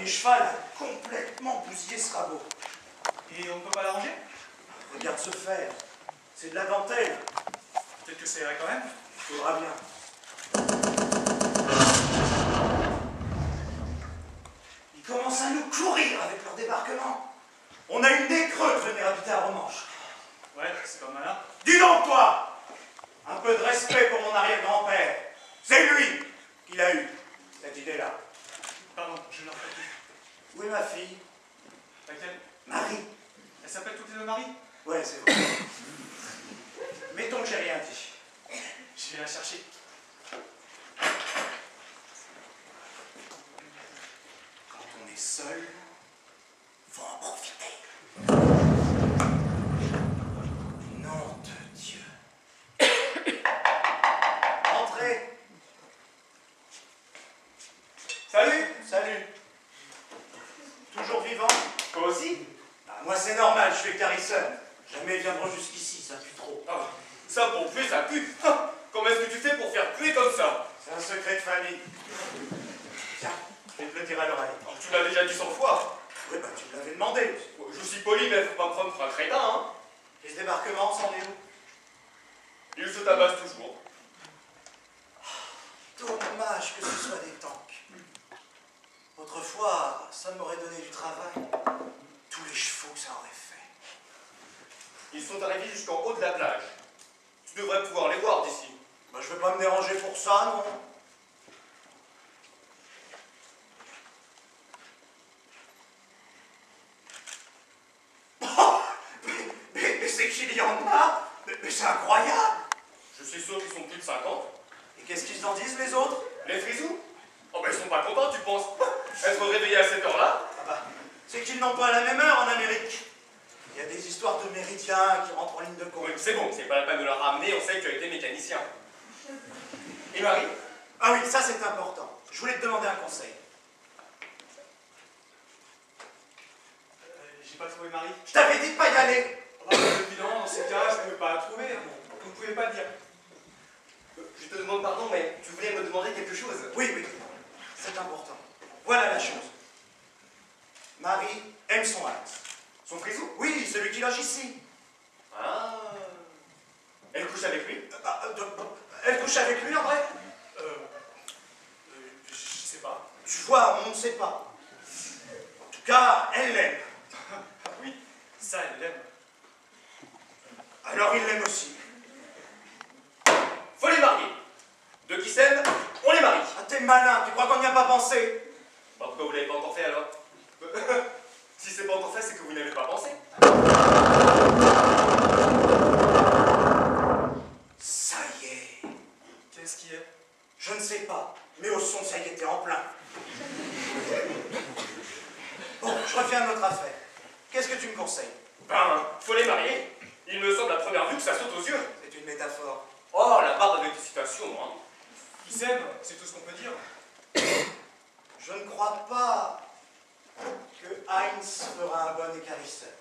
dernier cheval a complètement bousillé ce rabot. Et on peut pas l'arranger? Regarde ce fer. C'est de la dentelle. Peut-être que ça irait quand même. Il faudra bien. Ils commencent à nous courir avec leur débarquement. On a une nez creux de venir habiter à Romanche. Ouais, c'est pas malin. Dis donc, toi! Un peu de respect pour mon arrière-grand-père. C'est lui qui l'a eu, cette idée-là. Pardon, je ne la refais plus. Où est ma fille? Laquelle? Marie. Elle s'appelle toutes les deux Marie? Ouais, c'est vrai. Mettons que j'ai rien dit. Je vais la chercher. Quand on est seul, faut en profiter. Nom de Dieu. Entrez. Salut! Salut. Toujours vivant? Toi aussi? Ah, moi c'est normal, je suis avec Harrison. Jamais ils viendront jusqu'ici, ça pue trop. Ah, ça pour puer, ça pue! Ah, comment est-ce que tu fais pour faire puer comme ça? C'est un secret de famille. Tiens, je vais te le dire à l'oreille. Oh, tu l'as déjà dit 100 fois. Oui, bah tu me l'avais demandé. Je suis poli, mais faut pas me prendre pour un crétin, hein. Et ce débarquement, c'en est où? Il se tabasse toujours. Dommage que ce soit des tanks. Autrefois, ça m'aurait donné du travail. Tous les chevaux que ça aurait fait. Ils sont arrivés jusqu'en haut de la plage. Tu devrais pouvoir les voir d'ici. Bah, je vais pas me déranger pour ça, non? Oh, mais c'est qu'il y en a! Mais c'est incroyable! Je suis sûr qu'ils sont plus de 50. Et qu'est-ce qu'ils en disent, les autres? Les frisous? Oh ben ils sont pas contents, tu penses? Être réveillés à cette heure-là? Ah bah, c'est qu'ils n'ont pas la même heure en Amérique. Il y a des histoires de méridiens qui rentrent en ligne de compte. Oui, c'est bon, c'est pas la peine de la ramener, on sait que tu as été mécanicien. Et Marie? Ah oui, ça c'est important. Je voulais te demander un conseil. J'ai pas trouvé Marie. Je t'avais dit de pas y aller. Oh, c'est évident, dans ces cas-là, je ne pouvais pas la trouver. Vous ne pouvez pas le dire. Je te demande pardon, mais tu voulais me demander quelque chose? Oui, oui, c'est important. Voilà la chose. Marie aime son Alex. Son frisou? Oui, celui qui loge ici. Ah. Elle couche avec lui? Elle couche avec lui, en vrai? Je sais pas. Tu vois, on ne sait pas. En tout cas, elle l'aime. Oui, ça, elle l'aime. Alors il l'aime aussi. Faut les marier. Deux qui s'aiment, on les marie. Ah, t'es malin, tu crois qu'on n'y a pas pensé? Bah pourquoi vous l'avez pas encore fait alors? Si c'est pas encore fait, c'est que vous n'avez pas pensé. Ça y est. Qu'est-ce qui est? Je ne sais pas, mais au son, ça y était en plein. Bon, je reviens à notre affaire. Qu'est-ce que tu me conseilles? Ben, faut les marier. Il me semble à première vue que ça saute aux yeux. C'est une métaphore. Oh, la barre avec des citations, hein. Ils s'aiment, c'est tout ce qu'on peut dire. Je ne crois pas que Heinz fera un bon écarisseur.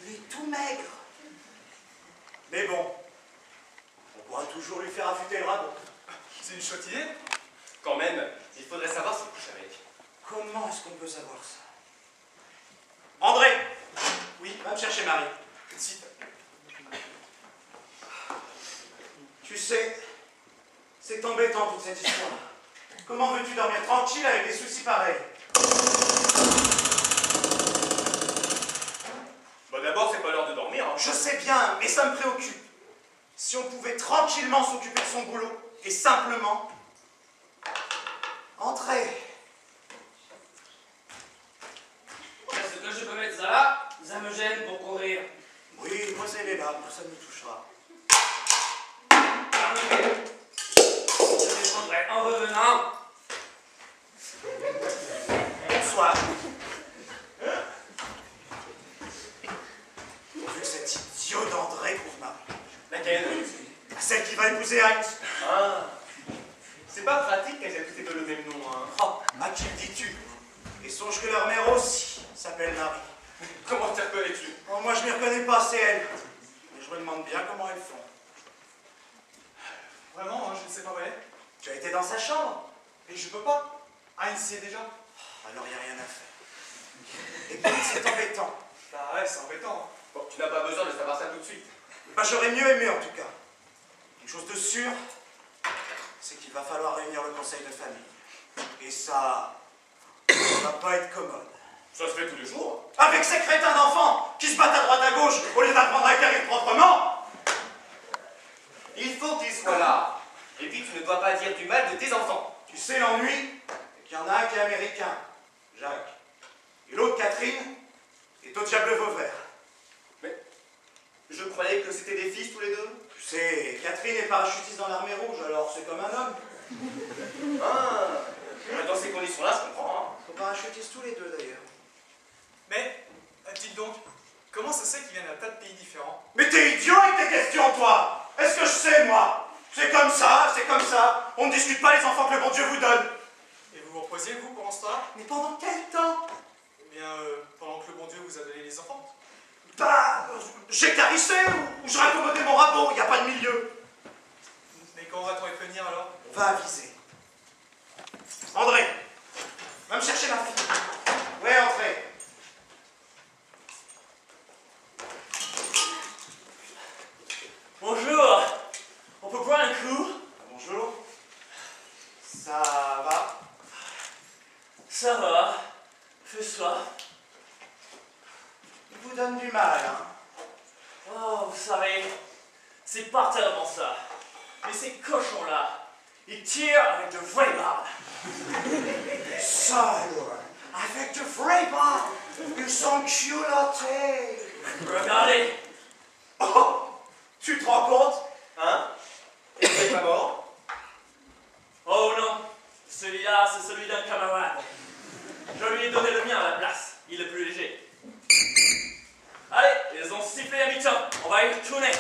Il est tout maigre. Mais bon, on pourra toujours lui faire affûter le rabot. C'est une chouette idée. Quand même, il faudrait savoir s'il couche avec. Comment est-ce qu'on peut savoir ça? André! Oui, va me chercher Marie. Tout de suite. Tu sais, c'est embêtant toute cette histoire. Comment veux-tu dormir tranquille avec des soucis pareils? Bah d'abord, c'est pas l'heure de dormir. Hein. Je sais bien, mais ça me préoccupe. Si on pouvait tranquillement s'occuper de son boulot, et simplement entrer. Est-ce que je peux mettre ça là? Ça me gêne pour courir. Oui, posez-les là, personne ne touchera. Parfait. Je les prendrai en revenant. Bonsoir. Vu que cet idiot d'André trouve Marie. Laquelle? Celle qui va épouser Heinz. Ah. C'est pas pratique qu'elles aient toutes les deux le même nom, hein. Oh, à qui le dis-tu? Et songe que leur mère aussi s'appelle Marie. Comment t'y reconnais-tu? Oh, moi je m'y reconnais pas, c'est elle. Mais je me demande bien comment elles font. Vraiment, hein, je ne sais pas où elle est. Tu as été dans sa chambre? Et je peux pas. Heinz y est déjà. Alors il n'y a rien à faire. Et puis c'est embêtant. Bah ouais, c'est embêtant. Bon, tu n'as pas besoin de savoir ça tout de suite. Bah, j'aurais mieux aimé en tout cas. Une chose de sûre, c'est qu'il va falloir réunir le conseil de famille. Et ça va pas être commode. Ça se fait tous les jours. Avec ces crétins d'enfants qui se battent à droite à gauche au lieu d'apprendre à écrire proprement. Il faut qu'ils soient là. Et puis tu ne dois pas dire du mal de tes enfants. Tu sais l'ennui, c'est qu'il y en a un qui est américain, Jacques. Et l'autre, Catherine, est au diable Vauvert. Mais je croyais que c'était des fils tous les deux. Tu sais, Catherine est parachutiste dans l'armée rouge, alors c'est comme un homme. Ah, dans ces conditions-là, je comprends. Ils sont parachutistes tous les deux d'ailleurs. Mais, dites donc, comment ça se fait qu'ils viennent d'un tas de pays différents? Mais t'es idiot avec tes questions, toi! Est-ce que je sais, moi? C'est comme ça, c'est comme ça. On ne discute pas les enfants que le bon Dieu vous donne. Et vous vous reposiez, vous, pendant ce temps-là? Mais pendant quel temps? Eh bien, pendant que le bon Dieu vous a donné les enfants. Bah, j'ai carissé ou je raccommodais mon rabot, il n'y a pas de milieu. Mais quand va-t-on y venir alors? On va aviser. André, va me chercher ma fille. Ouais, entrez. Bonjour. On peut boire un coup? Bonjour. Ça va? Ça va. Fais soif. Il vous donne du mal, hein? Oh, vous savez, c'est pas tellement ça. Mais ces cochons-là, ils tirent avec de vraies balles. Sale, avec de vraies balles. Ils sont culottés. Regardez. Oh, tu te rends compte? Hein? Et tu n'es pas mort? Oh non, celui-là, c'est celui d'un camarade. Je lui ai donné le mien à la place. Il est plus léger. Allez, ils ont sifflé à mi-temps. On va y retourner.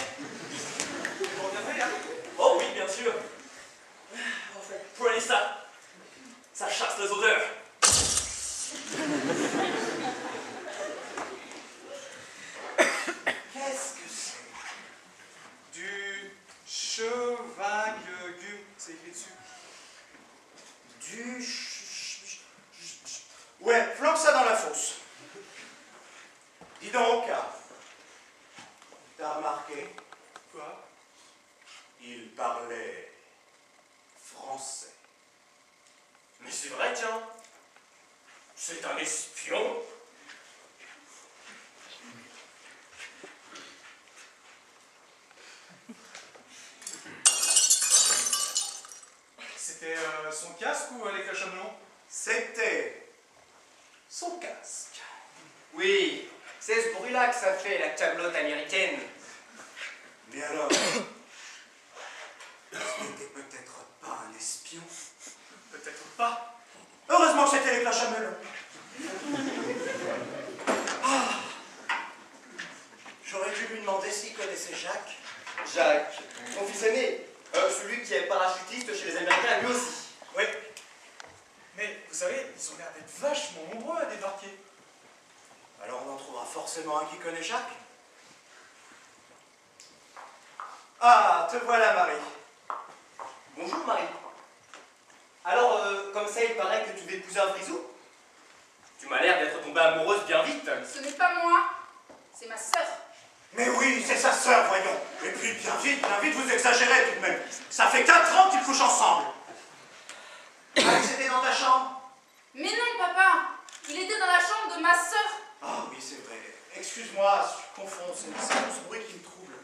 Vous reviendrez, hein? Oh oui, bien sûr. En fait, prenez ça. Ça chasse les odeurs. Qu'est-ce que c'est? Du chevagueum, c'est écrit dessus. Du Ouais, flanque ça dans la fosse. Dis donc, t'as remarqué? Quoi? Il parlait français. Mais c'est vrai, tiens. C'est un espion. C'était son casque ou avec la chamelon? C'était son casque. Oui, c'est ce bruit-là que ça fait, la camelote américaine. Mais alors, ce n'était peut-être pas un espion? Peut-être pas. Heureusement que c'était les cloches à melon. Ah, j'aurais dû lui demander s'il connaissait Jacques. Jacques, ton fils aîné, celui qui est parachutiste chez les Américains, lui aussi. Oui. Mais vous savez, ils ont l'air d'être vachement nombreux à débarquer. Alors on en trouvera forcément un qui connaît Jacques. Ah, te voilà, Marie. Bonjour Marie. Alors, comme ça, il paraît que tu veux épouser un frisou? Tu m'as l'air d'être tombée amoureuse bien vite. Ce n'est pas moi, c'est ma sœur. Mais oui, c'est sa sœur, voyons. Et puis, bien vite, vous exagérez tout de même. Ça fait 4 ans qu'ils couchent ensemble. Alex était dans ta chambre? Mais non, papa, il était dans la chambre de ma sœur. Ah oui, c'est vrai. Excuse-moi, je confonds, c'est ce bruit qui me trouble.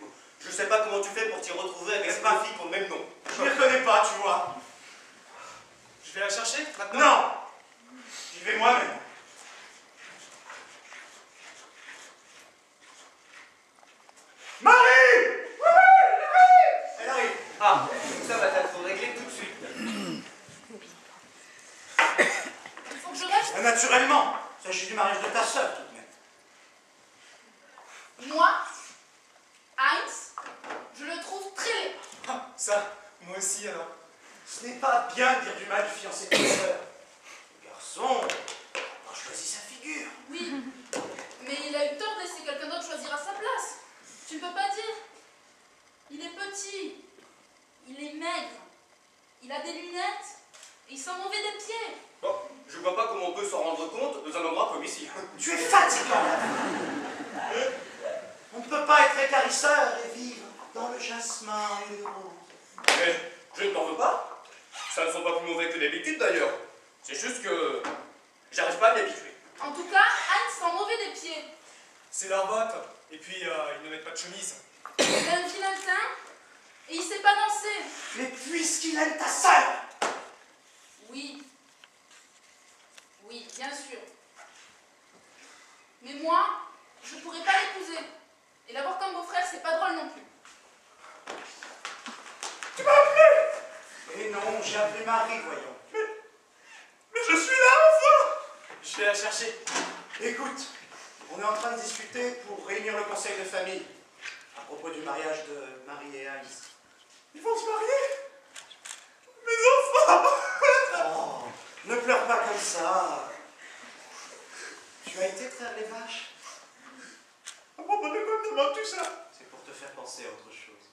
Je sais pas comment tu fais pour t'y retrouver avec Mais ces pas- deux filles pour le même nom. Je ne les reconnais pas, tu vois. Je vais la chercher maintenant? Non, j'y vais moi-même. Marie! Elle arrive. Ah, tout ça va être réglé tout de suite. Il faut que je reste. Naturellement, il s'agit du mariage de ta sœur, tout de même. Moi, Heinz, je le trouve très laid. Ah, ça, moi aussi alors. Ce n'est pas bien de dire du mal du fiancé de ta sœur. Le garçon a choisi sa figure. Oui, mais il a eu tort de laisser quelqu'un d'autre choisir à sa place. Tu ne peux pas dire. Il est petit, il est maigre, il a des lunettes et il sent mauvais des pieds. Bon, je vois pas comment on peut ici. Tu es fatigant. On ne peut pas être écarisseur et vivre dans le jasmin et le rose. Mais je ne t'en veux pas. Ça ne sont pas plus mauvais que d'habitude d'ailleurs. C'est juste que j'arrive pas à m'y habituer. En tout cas, Heinz sent mauvais des pieds. C'est leur botte. Et puis, ils ne mettent pas de chemise. Il a un vilain teint et il sait pas danser. Mais puisqu'il aime ta sœur, Oui. Oui, bien sûr. Mais moi, je pourrais pas l'épouser. Et l'avoir comme beau-frère, c'est pas drôle non plus. et non, j'ai appelé Marie, voyons. Mais je suis là, enfin! Je vais la chercher. Écoute, on est en train de discuter pour réunir le conseil de famille à propos du mariage de Marie et Heinz. Ils vont se marier? Mes enfants! Oh, ne pleure pas comme ça. Tu as été traire les vaches? À propos de quoi me demandes-tu ça? C'est pour te faire penser à autre chose.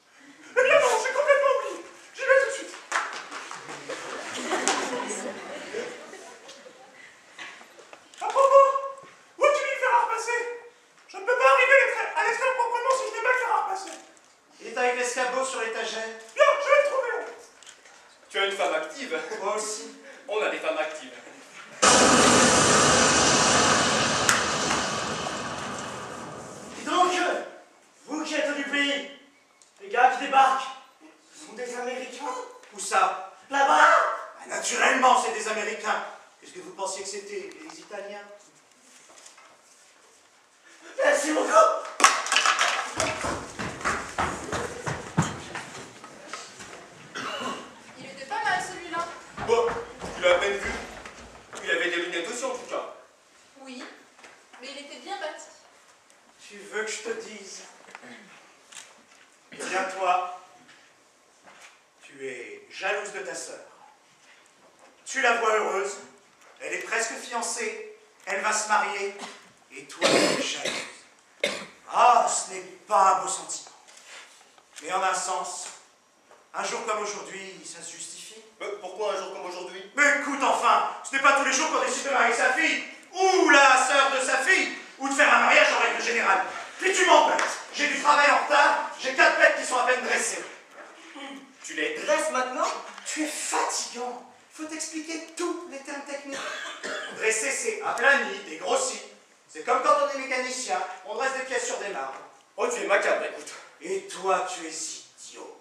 Eh bien non, j'ai complètement oublié. J'y vais tout de suite. À propos, où as-tu mis le fer à repasser? Je ne peux pas arriver à l'extraire proprement si je n'ai pas le fer à repasser. Il est avec l'escabeau sur l'étagère. Bien, je vais le trouver. Tu as une femme active. Moi aussi. On a des femmes actives. Dis donc, vous qui êtes du pays, les gars qui débarquent, ce sont des Américains? Où ça? Là-bas? Ah, naturellement, c'est des Américains. Est-ce que vous pensiez que c'était les Italiens? Merci beaucoup. Il était pas mal celui-là. Bon, tu l'as à peine vu. Il avait des lunettes aussi en tout cas. Oui, mais il était bien bâti. Tu veux que je te dise? Tiens, toi, tu es jalouse de ta sœur. Tu la vois heureuse, elle est presque fiancée, elle va se marier, et toi, tu es jalouse. Ah, ce n'est pas un beau sentiment. Mais en un sens, un jour comme aujourd'hui, ça se justifie. Pourquoi un jour comme aujourd'hui? Mais écoute enfin, ce n'est pas tous les jours qu'on décide de marier sa fille, ou la sœur de sa fille, ou de faire un mariage en règle générale. Puis tu m'embêtes. J'ai du travail en retard, j'ai 4 bêtes qui sont à peine dressées. Tu les dresses maintenant? Tu es fatigant. Il faut t'expliquer tous les termes techniques. Dresser, c'est aplani, dégrossi. C'est comme quand on est mécanicien, on dresse des pièces sur des marbres. Oh, tu es macabre, écoute. Et toi, tu es idiot.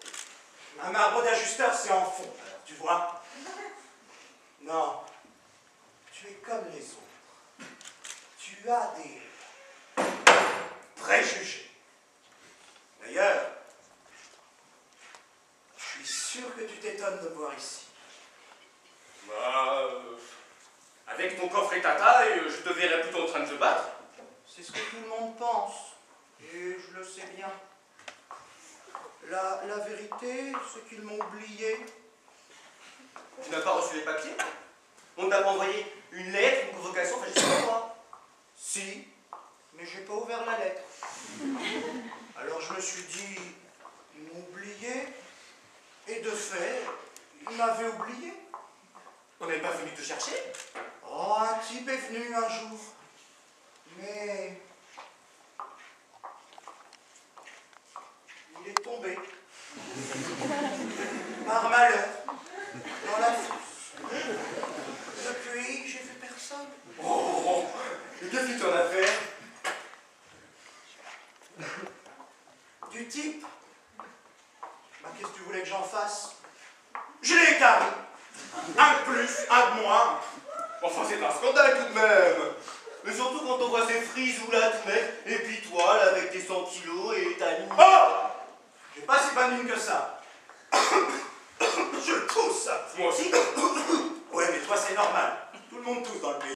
Un marbre d'ajusteur, c'est en fond, tu vois. Non, tu es comme les autres. Tu as des préjugés. D'ailleurs, je suis sûr que tu t'étonnes de me voir ici. Bah, avec ton coffre et ta taille, je te verrais plutôt en train de te battre. C'est ce que tout le monde pense, et je le sais bien. La vérité, c'est qu'ils m'ont oublié. Tu n'as pas reçu les papiers? On ne t'a pas envoyé une lettre, une convocation, enfin je sais pas quoi. Si, mais j'ai pas ouvert la lettre. Alors je me suis dit, ils m'ont oublié, et de fait, ils m'avaient oublié. On n'est pas venu te chercher? Oh, un type est venu un jour, mais il est tombé, par malheur, dans la fosse. Depuis, j'ai vu personne. Oh, et qu'est-ce que tu en as fait? Du type. Bah, qu'est-ce que tu voulais que j'en fasse? Je l'ai écarté. Un de plus, un de moins. Enfin, c'est un scandale tout de même. Mais surtout quand on voit ces frisous là tout net, et puis toi là avec tes 100 kilos et ta ligne. Oh! J'ai pas si bonne mine que ça. Je tousse. Moi aussi. Ouais, mais toi c'est normal. Tout le monde tousse dans le pays.